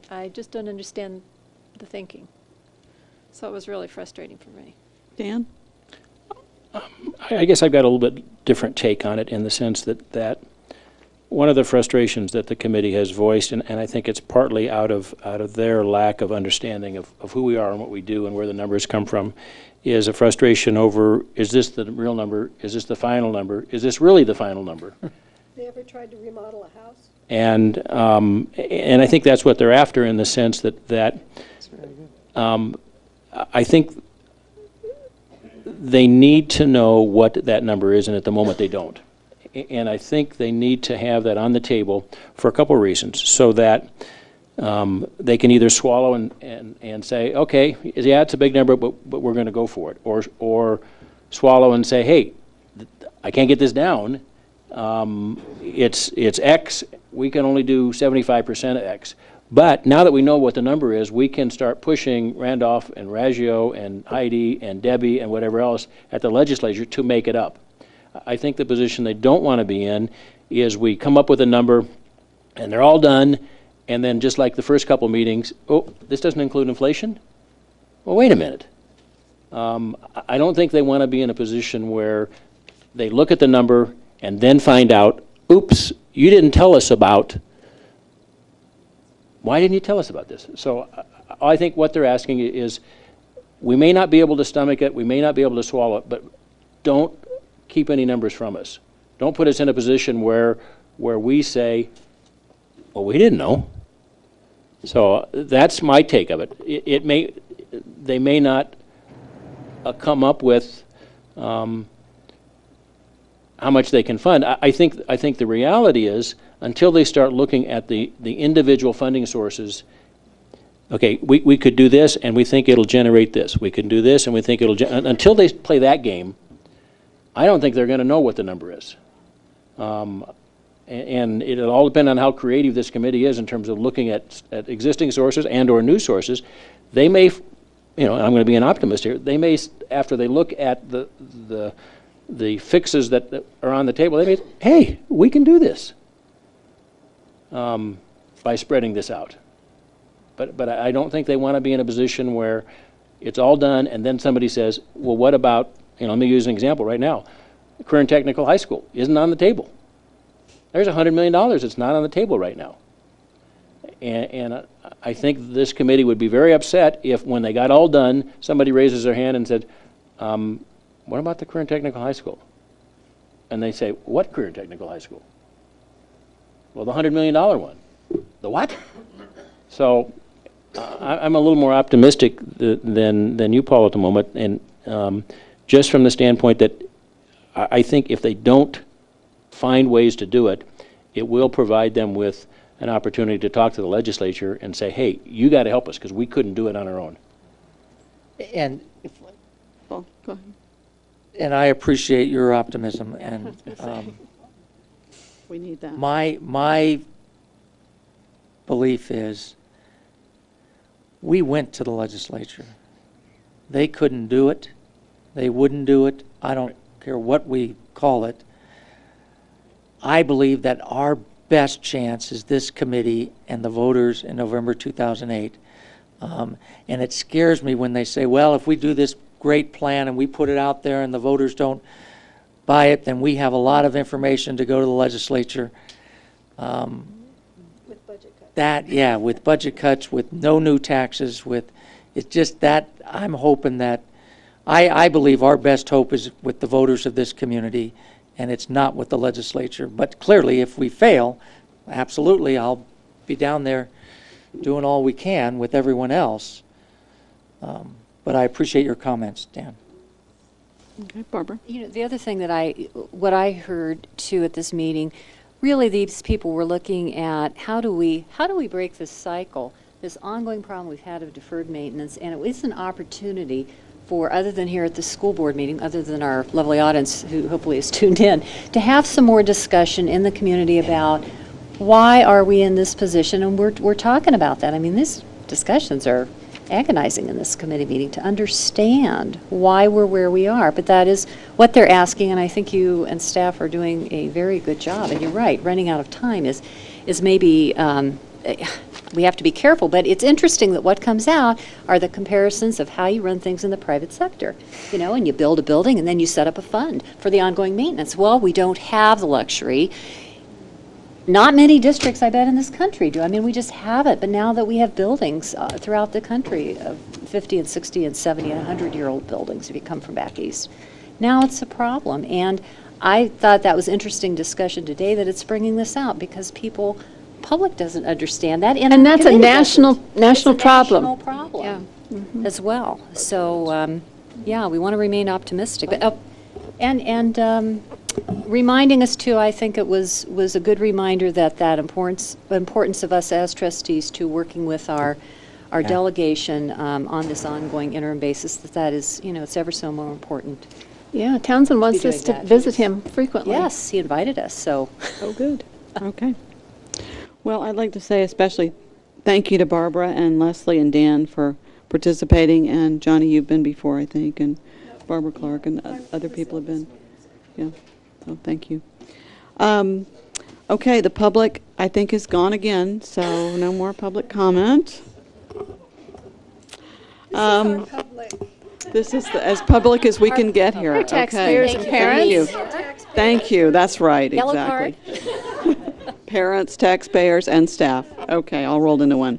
I just don't understand the thinking. So it was really frustrating for me. Dan? I guess I've got a little bit different take on it in the sense that one of the frustrations that the committee has voiced, and I think it's partly out of their lack of understanding of who we are and what we do and where the numbers come from, is a frustration over, is this the real number? Is this the final number? Is this really the final number? They ever tried to remodel a house? And I think that's what they're after, in the sense that I think they need to know what that number is, and at the moment they don't. And I think they need to have that on the table for a couple of reasons, so that they can either swallow and say, okay, yeah, it's a big number, but we're going to go for it, or swallow and say, hey, I can't get this down. It's X. We can only do 75% of X. But now that we know what the number is, we can start pushing Randolph and Raggio and Heidi and Debbie and whatever else at the legislature to make it up. I think the position they don't want to be in is we come up with a number and they're all done, and then just like the first couple meetings, oh, this doesn't include inflation? Well, wait a minute. I don't think they want to be in a position where they look at the number and then find out, oops, you didn't tell us about, why didn't you tell us about this? So I think what they're asking is, we may not be able to stomach it, we may not be able to swallow it, but don't keep any numbers from us. Don't put us in a position where we say, well, we didn't know. So that's my take of it. They may not come up with how much they can fund. I think the reality is, until they start looking at the individual funding sources, okay, we could do this and we think it'll generate this. We can do this and we think it'll until they play that game, I don't think they're going to know what the number is. And it'll all depend on how creative this committee is in terms of looking at existing sources and or new sources. They may, I'm going to be an optimist here, they may, after they look at the fixes that are on the table, they may say, hey, we can do this by spreading this out. But I don't think they want to be in a position where it's all done and then somebody says, well, what about, let me use an example right now. Career and Technical High School isn't on the table. There's $100 million that's not on the table right now. And I think this committee would be very upset if, when they got all done, somebody raises their hand and said, what about the Career and Technical High School? And they say, what Career and Technical High School? Well, the $100 million one. The what? So I'm a little more optimistic than you, Paul, at the moment, and just from the standpoint that I think if they don't find ways to do it, it will provide them with an opportunity to talk to the legislature and say, hey, you got to help us because we couldn't do it on our own. And Paul, go ahead. And I appreciate your optimism. And We need that. my belief is we went to the legislature. They couldn't do it. They wouldn't do it. I don't care what we call it. I believe that our best chance is this committee and the voters in November 2008. And it scares me when they say, well, if we do this great plan and we put it out there and the voters don't buy it, then we have a lot of information to go to the legislature. With budget cuts. With budget cuts, with no new taxes, it's just that I'm hoping that, I believe our best hope is with the voters of this community, and it's not with the legislature. But clearly, if we fail, absolutely, I'll be down there doing all we can with everyone else. But I appreciate your comments, Dan. Okay, Barbara. The other thing that what I heard too at this meeting, really these people were looking at how do we break this cycle, this ongoing problem we've had of deferred maintenance, and it was an opportunity for, other than here at the school board meeting, other than our lovely audience who hopefully is tuned in, to have some more discussion in the community about why are we in this position, and we're talking about that. I mean, these discussions are agonizing in this committee meeting to understand why we're where we are, but that is what they're asking, and I think you and staff are doing a very good job. And you're right, running out of time is maybe we have to be careful, but it's interesting that what comes out are the comparisons of how you run things in the private sector. You know, and you build a building and then you set up a fund for the ongoing maintenance. Well, we don't have the luxury. Not many districts, I bet, in this country do. I mean, we just have it. But now that we have buildings throughout the country of 50 and 60 and 70 and 100-year-old buildings, if you come from back east, now it's a problem. And I thought that was interesting discussion today that it's bringing this out because public doesn't understand that. And that's a national problem. National problem as well. So, yeah, we want to remain optimistic. But, reminding us too, I think it was a good reminder that importance of us as trustees to working with our delegation on this ongoing interim basis, that is, you know, it's ever so more important. Yeah, Townsend wants Be us doing to that. visit him frequently. Yes, he invited us, so. Oh, good. Okay. Well, I'd like to say especially thank you to Barbara and Leslie and Dan for participating, and Johnny, you've been before, I think, and Barbara Clark and other people have been. Yeah, so thank you. Okay, the public, I think, is gone again, so no more public comment. This is as public as we can get here. Our taxpayers Okay. and parents. Thank you, that's right, Yellow exactly. Parents, taxpayers, and staff. Okay, all rolled into one.